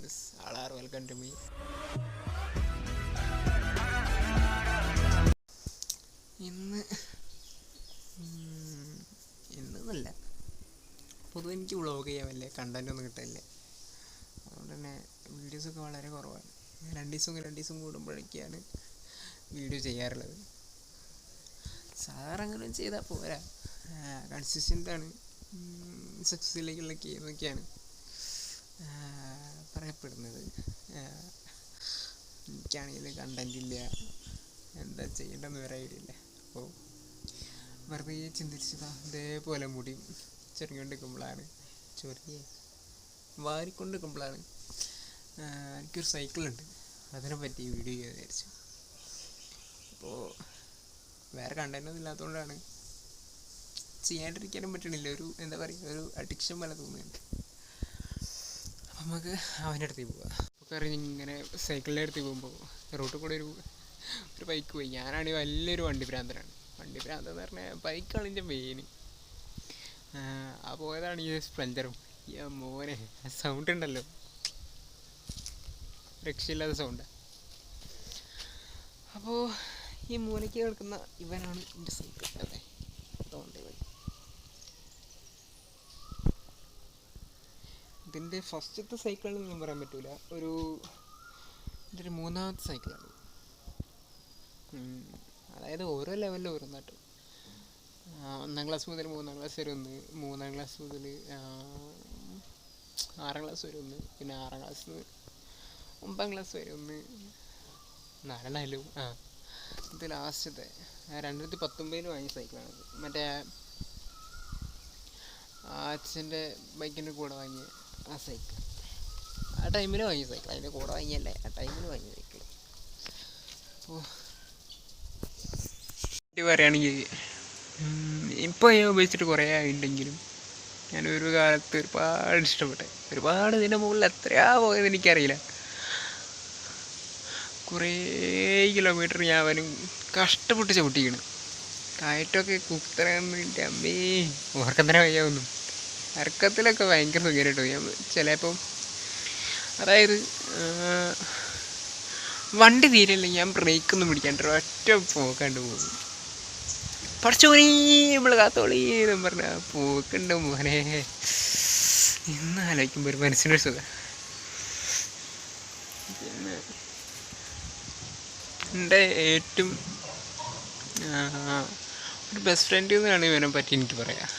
friends, all are welcome to me. ഇന്ന് ഇന്നല്ല, പൊതുവെ എനിക്ക് വ്ളോഗ് ചെയ്യാൻ വലിയ കണ്ടൻ്റ് ഒന്നും കിട്ടില്ല. അതുകൊണ്ട് തന്നെ വീഡിയോസൊക്കെ വളരെ കുറവാണ്. രണ്ട് ദിവസം കൂടുമ്പോഴൊക്കെയാണ് വീഡിയോ ചെയ്യാറുള്ളത്. സാധാരണ അങ്ങനെ ചെയ്താൽ പോരാ, കൺസിസ്റ്റൻ്റാണ്, സക്സസ്സിലേക്കുള്ള കീ എന്നൊക്കെയാണ് പറയപ്പെടുന്നത്. എനിക്കാണെങ്കിൽ കണ്ടൻ്റ് ഇല്ല, എന്താ ചെയ്യേണ്ടതെന്ന് വരെ ഐഡിയ ഇല്ല. അപ്പോൾ വെറുതെ ചിന്തിച്ചതാ, ഇതേപോലെ മുടി ചെറിഞ്ഞുകൊണ്ടിരിക്കുമ്പോഴാണ് വാരിക്കൊണ്ടിരിക്കുമ്പോഴാണ് എനിക്കൊരു സൈക്കിളുണ്ട്, അതിനെ പറ്റി വീഡിയോ ചെയ്യാൻ വിചാരിച്ചു. അപ്പോൾ വേറെ കണ്ടൻ്റൊന്നും ഇല്ലാത്തതുകൊണ്ടാണ് ചെയ്യാണ്ടിരിക്കാനും പറ്റണില്ല. ഒരു എന്താ പറയുക, ഒരു അഡിക്ഷൻ പോലെ തോന്നുന്നുണ്ട്. അപ്പം നമുക്ക് അവൻ്റെ അടുത്തേക്ക് പോവാം. അപ്പോൾ ഇങ്ങനെ സൈക്കിളിൻ്റെ അടുത്ത് പോകുമ്പോൾ റോട്ടിൽ കൂടെ ഒരു ബൈക്ക് പോയി. ഞാനാണെങ്കിൽ വലിയൊരു വണ്ടി ഭ്രാന്തനാണ്. വണ്ടി ഭ്രാന്തം എന്ന് പറഞ്ഞാൽ ബൈക്കാണ് എൻ്റെ മെയിൻ. ആ പോയതാണ് ഈ സ്പ്ലെൻഡറും. ഈ മോനെ സൗണ്ട് ഉണ്ടല്ലോ, രക്ഷയില്ലാത്ത സൗണ്ട്. അപ്പോൾ ഈ മൂലയ്ക്ക് കേൾക്കുന്ന ഇവനാണ് എൻ്റെ സൈക്കിൾ. അതെ, അതുകൊണ്ട് ഇതിൻ്റെ ഫസ്റ്റത്തെ സൈക്കിളാണെന്നൊന്നും പറയാൻ പറ്റില്ല, ഇതൊരു മൂന്നാമത്തെ സൈക്കിളാണ്. അതായത് ഓരോ ലെവലിലും ഓരോന്നാട്ടോ. 1ാം ക്ലാസ് മുതൽ 3ാം ക്ലാസ് വരെ ഒന്ന്, 3ാം ക്ലാസ് മുതൽ 6ാം ക്ലാസ് വരെ ഒന്ന്, പിന്നെ 6ാം ക്ലാസ് 9ാം ക്ലാസ് വരെ ഒന്ന്, 4 ഇത് ലാസ്റ്റത്തെ 2019 വാങ്ങിയ സൈക്കിളാണിത്. മറ്റേ അച്ഛൻ്റെ ബൈക്കിൻ്റെ കൂടെ വാങ്ങിയ ആ സൈക്കിൾ, ആ ടൈമിൽ വാങ്ങിയ സൈക്കിൾ, അതിൻ്റെ കൂടെ വാങ്ങിയല്ലേ, ആ ടൈമിൽ വാങ്ങിയ സൈക്കിൾ. അപ്പോൾ പറയുകയാണെങ്കിൽ ഇപ്പോൾ ഞാൻ ഉപയോഗിച്ചിട്ട് കുറേ ആയിട്ടുണ്ടെങ്കിലും ഞാനൊരു കാലത്ത് ഒരുപാട് ഇഷ്ടപ്പെട്ടെ, ഒരുപാട് ഇതിൻ്റെ മുകളിൽ എത്രയാ പോയത് എനിക്കറിയില്ല. കുറേ കിലോമീറ്റർ ഞാൻ അവനും കഷ്ടപ്പെട്ട് ചവിട്ടിക്കണം. കയറ്റമൊക്കെ കുത്തരന്നിട്ട് അമ്മേ ഓർക്കത്തന്നെ വയ്യാവുന്നു. ഇറക്കത്തിലൊക്കെ ഭയങ്കര സുഖം കേട്ടോ. ഞാൻ ചിലപ്പം അതായത് വണ്ടി തീരല്ല, ഞാൻ ബ്രേക്കൊന്നും പിടിക്കാണ്ട് ഒറ്റ പോക്കാണ്ട് പോകും. പഠിച്ചോനീ നമ്മൾ കാത്തോളീ എന്നും പറഞ്ഞ പോക്കുണ്ട് മോനെ. ഇന്ന് ആലോചിക്കുമ്പോൾ ഒരു മനസ്സിനൊരു സുഖം. പിന്നെ എൻ്റെ ഏറ്റവും ഒരു ബെസ്റ്റ് ഫ്രണ്ട് എന്നാണ് ഇവനെ പറ്റി എനിക്ക് പറയാം.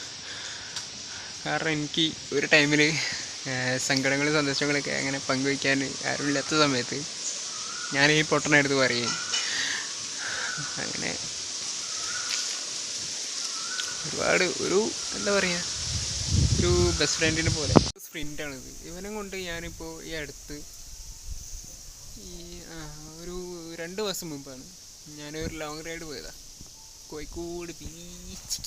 കാരണം എനിക്ക് ഒരു ടൈമിൽ സങ്കടങ്ങളും സന്തോഷങ്ങളൊക്കെ അങ്ങനെ പങ്കുവയ്ക്കാൻ ആരുമില്ലാത്ത സമയത്ത് ഞാൻ ഈ പൊട്ടനെടുത്ത് പറയും. അങ്ങനെ ഒരുപാട് എന്താ പറയുക, ഒരു ബെസ്റ്റ് ഫ്രണ്ടിനെ പോലെ ഫ്രണ്ടാണിത്. ഇവനെ കൊണ്ട് ഞാനിപ്പോൾ ഈ അടുത്ത് ഒരു 2 ദിവസം മുമ്പാണ് ഞാനൊരു ലോങ് റൈഡ് പോയതാണ്, കോഴിക്കോട് ബീച്ച്.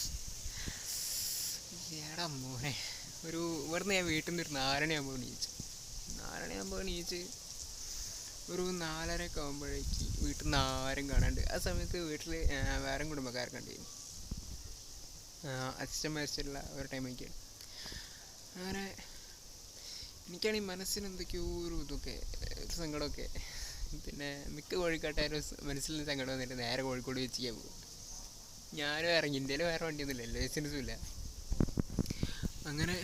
ഏടാ മോനെ, ഇവിടുന്ന് ഞാൻ വീട്ടിൽ നിന്ന് ഒരു 4 മണിയാകുമ്പോൾ എണീച്ച് ഒരു 4:30 ആകുമ്പോഴേക്ക് വീട്ടിൽ നിന്ന് ആരും കാണാണ്ട്. ആ സമയത്ത് വീട്ടിൽ വേറെ കുടുംബക്കാരൊക്കെ ഉണ്ടായിരുന്നു. അച്ഛൻ മരിച്ചിട്ടുള്ള ഒരു ടൈമൊക്കെയാണ്. അങ്ങനെ എനിക്കാണെങ്കിൽ മനസ്സിന് എന്തൊക്കെയോ ഒരു ഇതൊക്കെ, ഒരു സങ്കടമൊക്കെ. പിന്നെ മിക്ക കോഴിക്കാട്ടുകാരും മനസ്സിൽ സങ്കടം വന്നിട്ട് നേരെ കോഴിക്കോട് വെച്ചിക്കാൻ പോകും. ഞാനും ഇറങ്ങി. ഇന്ത്യയിൽ വേറെ വണ്ടിയൊന്നുമില്ല, ലൈസൻസും ഇല്ല. അങ്ങനെ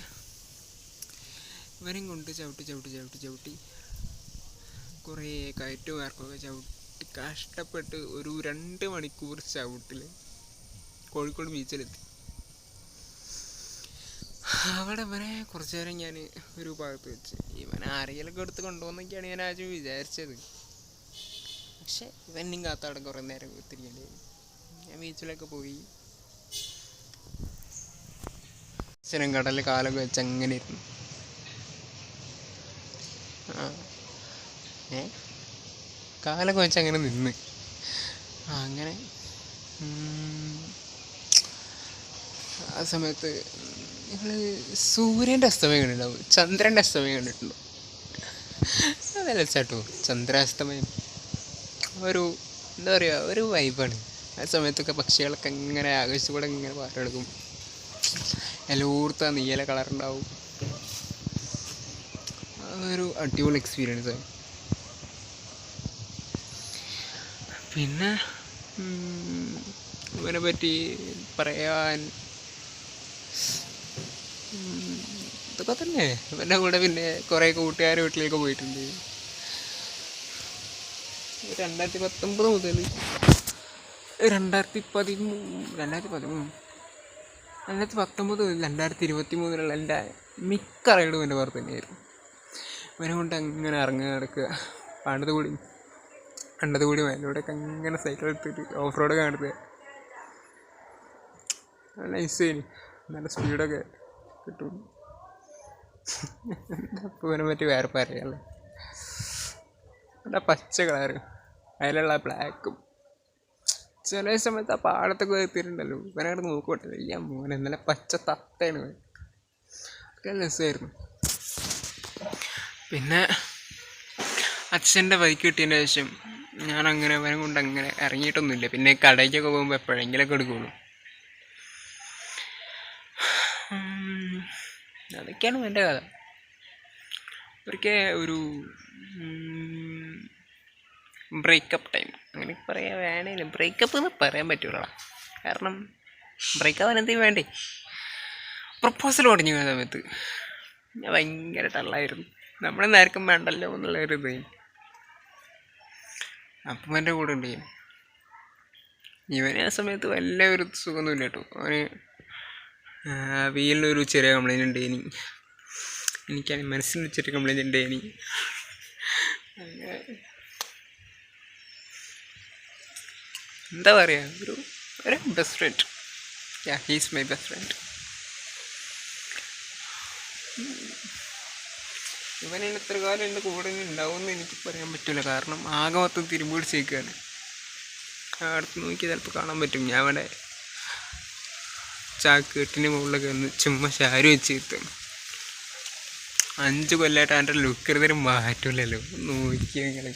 ഇവരും കൊണ്ട് ചവിട്ടി കുറേ കയറ്റവും ഇറക്കമൊക്കെ ചവിട്ടി കഷ്ടപ്പെട്ട് ഒരു 2 മണിക്കൂർ ചവിട്ടിൽ കോഴിക്കോട് ബീച്ചിലെത്തി. അവിടെ ഇവനെ കുറച്ച് നേരം ഞാൻ ഒരു ഭാഗത്ത് വെച്ച് ഇവനെ ആരെങ്കിലൊക്കെ എടുത്ത് കൊണ്ടുപോകുന്നൊക്കെയാണ് ഞാൻ ആദ്യം വിചാരിച്ചത്. പക്ഷെ ഇവനും കാത്ത അവിടെ കുറേ നേരം ഒത്തിരിക്കേണ്ടി വരും. ഞാൻ ബീച്ചിലൊക്കെ പോയി അച്ഛനും കടലിൽ കാലൊക്കെ വെച്ച് അങ്ങനെ ഇരുന്നു. കാലൊക്കെ വെച്ച് അങ്ങനെ നിന്ന് അങ്ങനെ ആ സമയത്ത് നിങ്ങൾ സൂര്യൻ്റെ അസ്തമയം കണ്ടിട്ടുണ്ടാവും, ചന്ദ്രൻ്റെ അസ്തമയം കണ്ടിട്ടുണ്ടോ? അതല്ല ചേട്ടോ, ചന്ദ്രാസ്തമയം ഒരു എന്താ പറയുക, ഒരു വൈബാണ്. ആ സമയത്തൊക്കെ പക്ഷികളൊക്കെ ഇങ്ങനെ ആകാശത്തൂടെ ഇങ്ങനെ പാട്ടെടുക്കും. എല്ലായിടത്തും നീല കളറുണ്ടാവും. ഒരു അടിപൊളി എക്സ്പീരിയൻസ് ആണ്. പിന്നെ ഇവനെ പറ്റി പറയാൻ ഇതൊക്കെ തന്നെ. ഇവൻ്റെ കൂടെ പിന്നെ കുറേ കൂട്ടുകാർ വീട്ടിലേക്ക് പോയിട്ടുണ്ട്. 2019 മുതൽ 2019 മുതൽ 2023 എൻ്റെ മിക്ക റൈഡും എൻ്റെ പുറത്ത് തന്നെയായിരുന്നു. ഇവനെ കൊണ്ട് അങ്ങനെ ഇറങ്ങി നടക്കുക, കണ്ടത് കൂടി അതിലൂടെയൊക്കെ അങ്ങനെ സൈക്കിൾ എടുത്തിട്ട് ഓഫ് റോഡ് കാണുക. നല്ല നൈസേന്, നല്ല സ്പീഡൊക്കെ കിട്ടും. അപ്പോൾ ഇവനെ പറ്റി വേറെ പറയാമല്ലോ. നല്ല പച്ച കളറ്, അതിലുള്ള ബ്ലാക്കും. ചില സമയത്ത് ആ പാടത്തൊക്കെ എത്തിയിട്ടുണ്ടല്ലോ, ഇവനവിടെ നോക്കട്ടെ, ഈ മോനെ നല്ല പച്ച തത്തയാണ്. ഒക്കെ രസമായിരുന്നു. പിന്നെ അച്ഛൻ്റെ ബൈക്ക് കിട്ടിയതിന് ശേഷം ഞാനങ്ങനെ അവനെ കൊണ്ട് അങ്ങനെ ഇറങ്ങിയിട്ടൊന്നുമില്ല. പിന്നെ കടയ്ക്കൊക്കെ പോകുമ്പോൾ എപ്പോഴെങ്കിലൊക്കെ എടുക്കുള്ളൂ. അതൊക്കെയാണ് എൻ്റെ കഥ. ഒരിക്കൽ ഒരു ബ്രേക്കപ്പ് ടൈം അങ്ങനെ പറയാൻ വേണേലും ബ്രേക്കപ്പ് എന്ന് പറയാൻ പറ്റൂല. കാരണം ബ്രേക്കപ്പ് എന്തെങ്കിലും വേണ്ടേ. പ്രപ്പോസൽ തുടങ്ങി സമയത്ത് ഞാൻ ഭയങ്കര ടള്ളായിരുന്നു. നമ്മളെ നേരക്കും വേണ്ടല്ലോ എന്നുള്ളൊരു ഇത്. അപ്പം എൻ്റെ കൂടെ ഉണ്ട് ഇവന്. ആ സമയത്ത് വല്ല ഒരു സുഖമൊന്നുമില്ല കേട്ടോ. അവന് വീലിനൊരു ചെറിയ കംപ്ലൈൻറ്റ് ഉണ്ട്. എനിക്കാണ് മനസ്സിൽ വെച്ചിട്ട് കംപ്ലൈൻറ്റ് ഉണ്ട്. അങ്ങനെ എന്താ പറയുക, ഒരു best friend. He's my best friend. ഇവനെ എത്ര കാലം എൻ്റെ കൂടെ ഉണ്ടാവുമെന്ന് എനിക്ക് പറയാൻ പറ്റില്ല. കാരണം ആകെ മൊത്തം തിരുമ്പ് പിടിച്ചേക്കാണ്. അടുത്ത് നോക്കി ചിലപ്പോൾ കാണാൻ പറ്റും. ഞാൻ അവിടെ ചാക്കെട്ടിൻ്റെ മുകളിലൊക്കെ ഒന്ന് ചുമ്മാ ശാരി വെച്ച് കിട്ടും. 5 കൊല്ലമായിട്ട് എൻ്റെ ലുക്ക് എടുത്തൊരു മാറ്റമില്ലല്ലോ. നോക്കി നിങ്ങൾ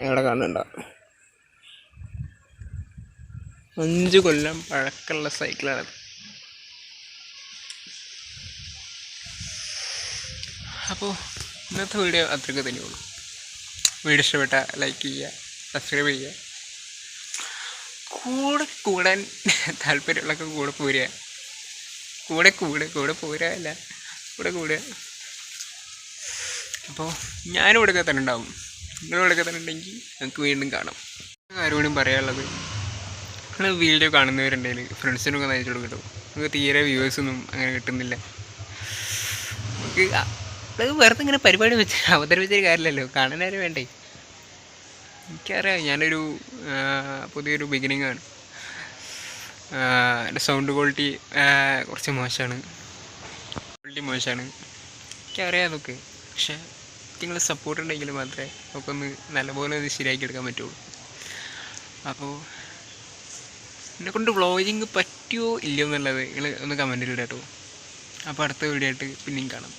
എവിടെ കാണുന്നുണ്ടോ? 5 കൊല്ലം പഴക്കമുള്ള സൈക്കിളാണത്. അപ്പോൾ ഇന്നത്തെ വീഡിയോ അത്രയ്ക്ക് തന്നെയുള്ളൂ. വീഡിയോ ഇഷ്ടപ്പെട്ടാൽ ലൈക്ക് ചെയ്യുക, സബ്സ്ക്രൈബ് ചെയ്യുക. കൂടാൻ താല്പര്യമുള്ളൊക്കെ കൂടെ പോരുക. കൂടെ പോരാല്ല, കൂടുക. അപ്പോൾ ഞാനിവിടെയൊക്കെ തന്നെ ഉണ്ടാവും. നിങ്ങളിവിടെയൊക്കെ തന്നെ ഉണ്ടെങ്കിൽ നമുക്ക് വീണ്ടും കാണാം. കാര്യം കൂടി പറയാനുള്ളത്, നിങ്ങൾ വീഡിയോ കാണുന്നവരുണ്ടെങ്കിൽ ഫ്രണ്ട്സിനൊക്കെ നയിച്ചു കൊടുക്കട്ടോ. നമുക്ക് തീരെ വ്യൂവേഴ്സൊന്നും അങ്ങനെ കിട്ടുന്നില്ല. നമുക്ക് അത് വെറുതെ ഇങ്ങനെ പരിപാടി വെച്ച് അവതരിപ്പിച്ചൊരു കാര്യമില്ലല്ലോ, കാണാനും വേണ്ടേ. എനിക്കറിയാം ഞാനൊരു പുതിയൊരു ബിഗിനിങ് ആണ്. എൻ്റെ സൗണ്ട് ക്വാളിറ്റി കുറച്ച് മോശമാണ്. എനിക്കറിയാം അതൊക്കെ. പക്ഷേ നിങ്ങൾ സപ്പോർട്ട് ഉണ്ടെങ്കിൽ മാത്രമേ നമുക്കൊന്ന് നല്ലപോലെ അത് ശരിയാക്കി എടുക്കാൻ പറ്റുള്ളൂ. അപ്പോൾ എന്നെക്കൊണ്ട് വ്ളോഗിങ് പറ്റുമോ ഇല്ലയോ എന്നുള്ളത് നിങ്ങൾ ഒന്ന് കമൻറ്റിൽ ഇടാം കേട്ടോ. അപ്പോൾ അടുത്ത വീഡിയോ ആയിട്ട് പിന്നെയും കാണാം.